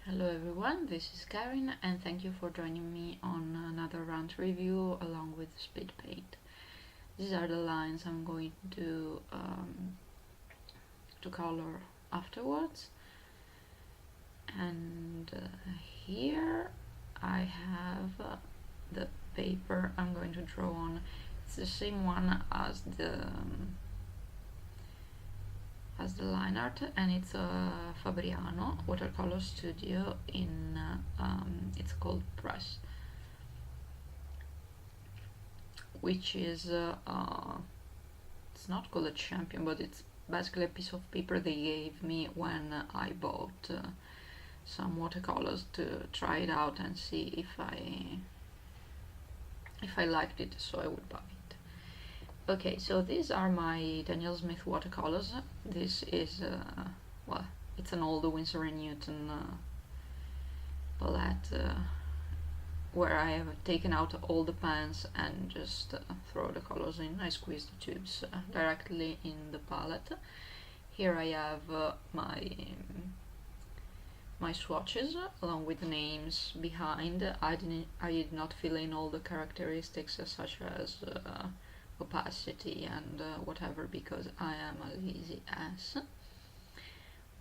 Hello everyone, this is Karen and thank you for joining me on another rant review along with speed paint. These are the lines I'm going to color afterwards, and here I have the paper I'm going to draw on. It's the same one as the line art, and it's a Fabriano watercolor studio in it's called Press, which is it's not called a champion, but it's basically a piece of paper they gave me when I bought some watercolors to try it out and see if I liked it, so I would buy it. Okay, so these are my Daniel Smith watercolors. This is, well, it's an old Winsor & Newton palette where I have taken out all the pans and just throw the colors in. I squeeze the tubes directly in the palette. Here I have my swatches along with the names behind. I did not fill in all the characteristics such as opacity and whatever, because I am a lazy ass,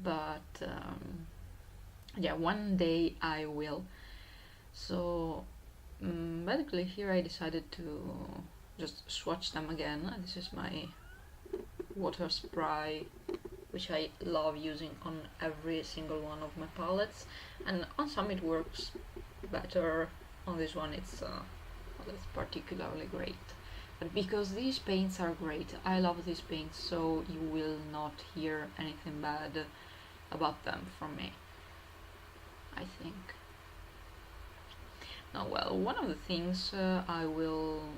but yeah, one day I will. So basically here I decided to just swatch them again. This is my water spray, which I love using on every single one of my palettes, and on some it works better. On this one it's particularly great. But because these paints are great, I love these paints, so you will not hear anything bad about them from me, I think. Now, well, one of the things I will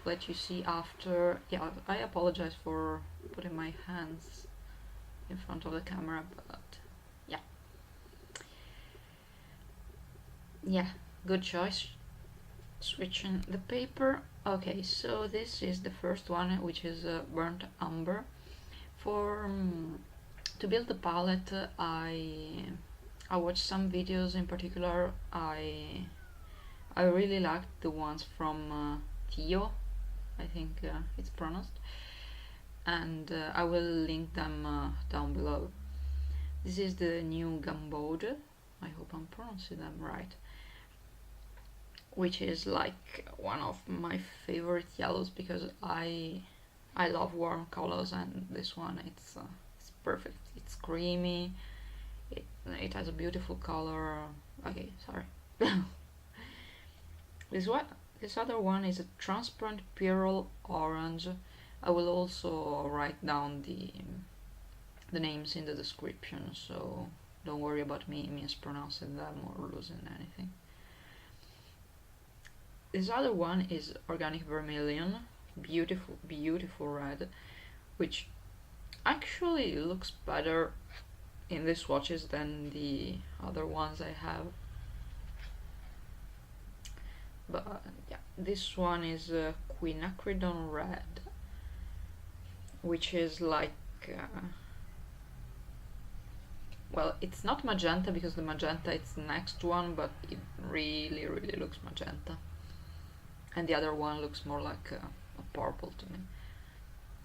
let you see after, yeah, I apologize for putting my hands in front of the camera, but yeah, good choice. Switching the paper. Okay, so this is the first one, which is burnt umber. To build the palette, I watched some videos. In particular, I really liked the ones from Tio, I think it's pronounced, and I will link them down below. This is the new Gamboge. I hope I'm pronouncing them right, which is like one of my favorite yellows, because I love warm colors, and this one it's perfect. It's creamy. It has a beautiful color. Okay, sorry. This other one is a transparent Pyrrol orange. I will also write down the names in the description, so don't worry about me mispronouncing them or losing anything. This other one is organic Vermillion, beautiful red, which actually looks better in these swatches than the other ones I have. But yeah, this one is Quinacridone Red, which is like well, it's not magenta because the magenta it's the next one, but it really looks magenta, and the other one looks more like a purple to me.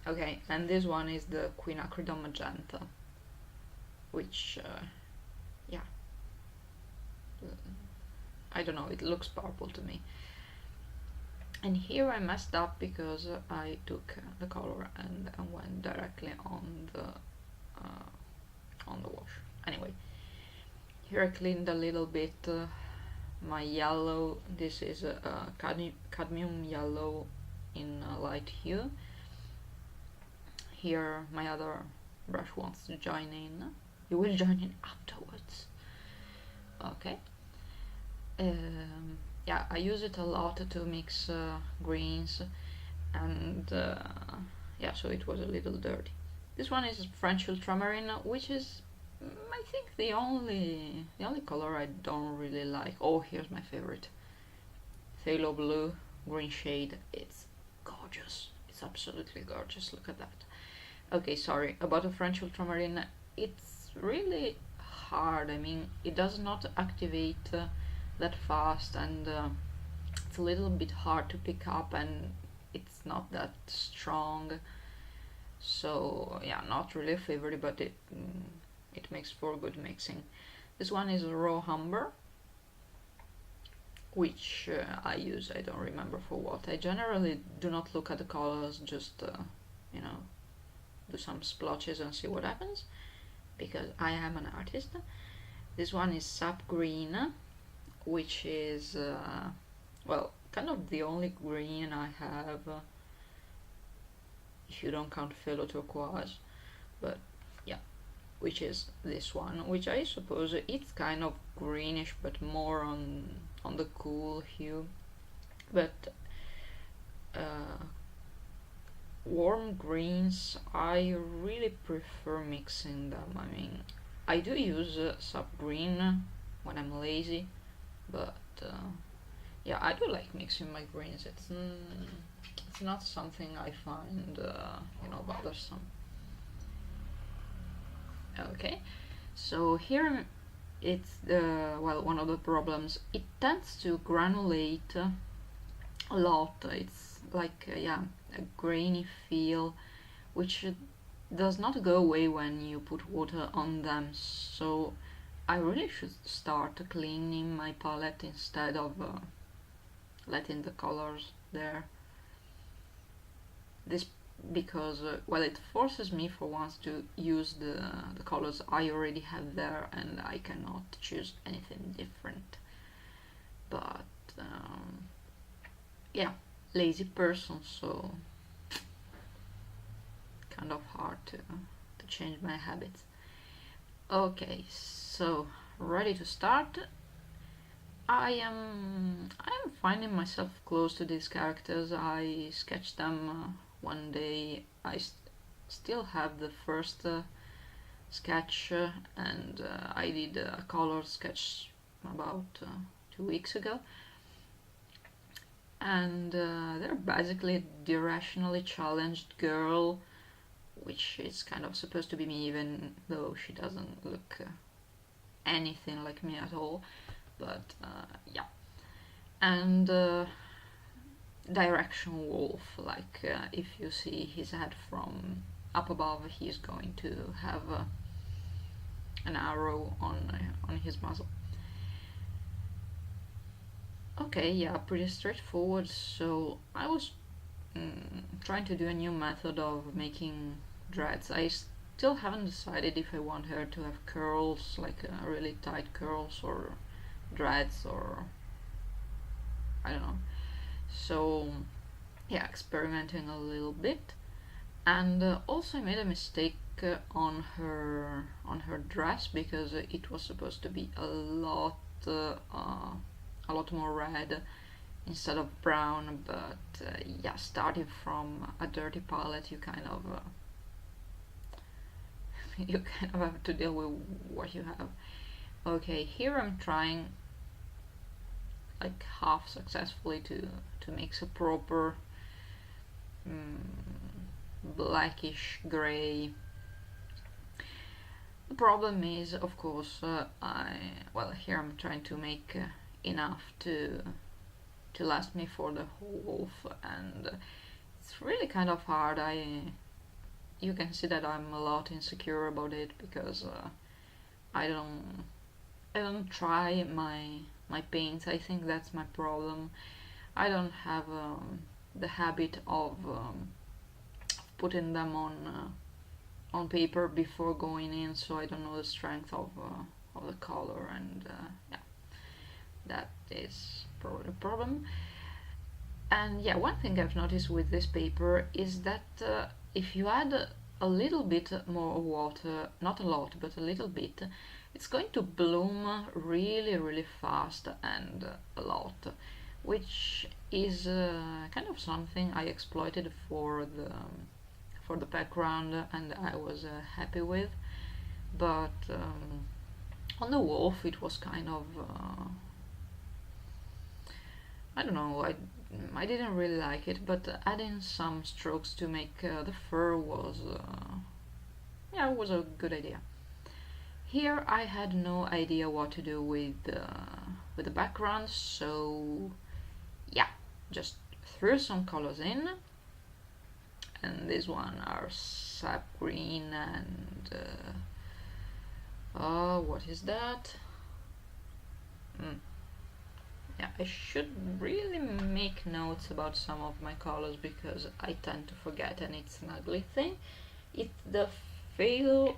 Okay, and this one is the Quinacridone Magenta, which yeah, I don't know, it looks purple to me. And here I messed up because I took the color and went directly on the wash. Anyway, here I cleaned a little bit my yellow. This is a cadmium yellow in a light hue. Here my other brush wants to join in. You will join in afterwards. Okay. Yeah, I use it a lot to mix greens, and yeah, so it was a little dirty. This one is French Ultramarine, which is I think the only color I don't really like. Oh, here's my favorite, Phthalo Blue green shade. It's gorgeous. It's absolutely gorgeous. Look at that. Okay, sorry about the French Ultramarine. It's really hard. I mean, it does not activate that fast, and it's a little bit hard to pick up, and it's not that strong. So yeah, not really a favorite, but it makes for good mixing. This one is a raw umber, which I use, I don't remember for what. I generally do not look at the colors, just you know, do some splotches and see what happens, because I am an artist. This one is Sap Green, which is well, kind of the only green I have, if you don't count Phtalo Turquoise, but yeah, which is this one, which I suppose it's kind of greenish but more on the cool hue. But warm greens, I really prefer mixing them. I mean, I do use Sap Green when I'm lazy, but yeah, I do like mixing my greens. It's not something I find you know, bothersome. Okay, so here it's well, one of the problems, it tends to granulate a lot. It's like yeah, a grainy feel, which does not go away when you put water on them. So I really should start cleaning my palette instead of letting the colors there. This because well, it forces me for once to use the colors I already have there, and I cannot choose anything different. But yeah, lazy person, so kind of hard to change my habits. Okay, so ready to start. I am finding myself close to these characters. I sketched them one day. I still have the first sketch, and I did a color sketch about 2 weeks ago, and they're basically a directionally challenged girl, which is kind of supposed to be me, even though she doesn't look anything like me at all. But yeah, and direction wolf, like if you see his head from up above, he's going to have an arrow on his muzzle. Okay, yeah, pretty straightforward. So I was trying to do a new method of making dreads. I still haven't decided if I want her to have curls, like really tight curls, or dreads, or I don't know. So yeah, experimenting a little bit. And also I made a mistake on her dress, because it was supposed to be a lot more red instead of brown, but yeah, starting from a dirty palette, you kind of you kind of have to deal with what you have. Okay, here I'm trying, like, half successfully to mix a proper blackish gray. The problem is, of course, well, here I'm trying to make enough to last me for the whole wolf, and it's really kind of hard. You can see that I'm a lot insecure about it, because I don't try my paints. I think that's my problem. I don't have the habit of putting them on paper before going in, so I don't know the strength of the color, and yeah, that is probably a problem. And yeah, one thing I've noticed with this paper is that if you add a little bit more water, not a lot, but a little bit, it's going to bloom really fast and a lot, which is kind of something I exploited for the background, and I was happy with. But on the wolf it was kind of I don't know, I didn't really like it, but adding some strokes to make the fur was yeah, was a good idea. Here I had no idea what to do with the background, so yeah, just threw some colors in, and this one are Sap Green and what is that? Yeah, I should really make notes about some of my colors because I tend to forget, and it's an ugly thing. It's the Phtalo,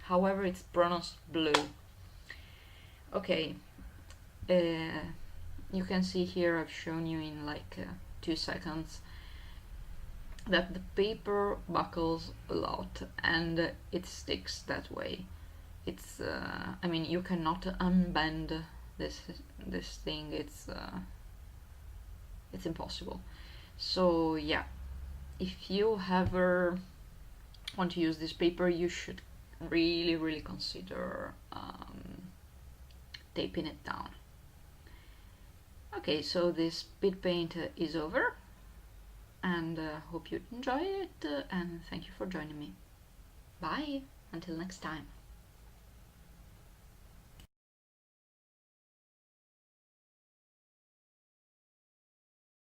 however it's pronounced blue. Okay, you can see here I've shown you in like 2 seconds that the paper buckles a lot and it sticks that way. It's I mean, you cannot unbend this thing. It's impossible. So yeah, if you ever want to use this paper, you should really consider taping it down. Okay, so this speed paint is over, and hope you enjoy it, and thank you for joining me. Bye, until next time.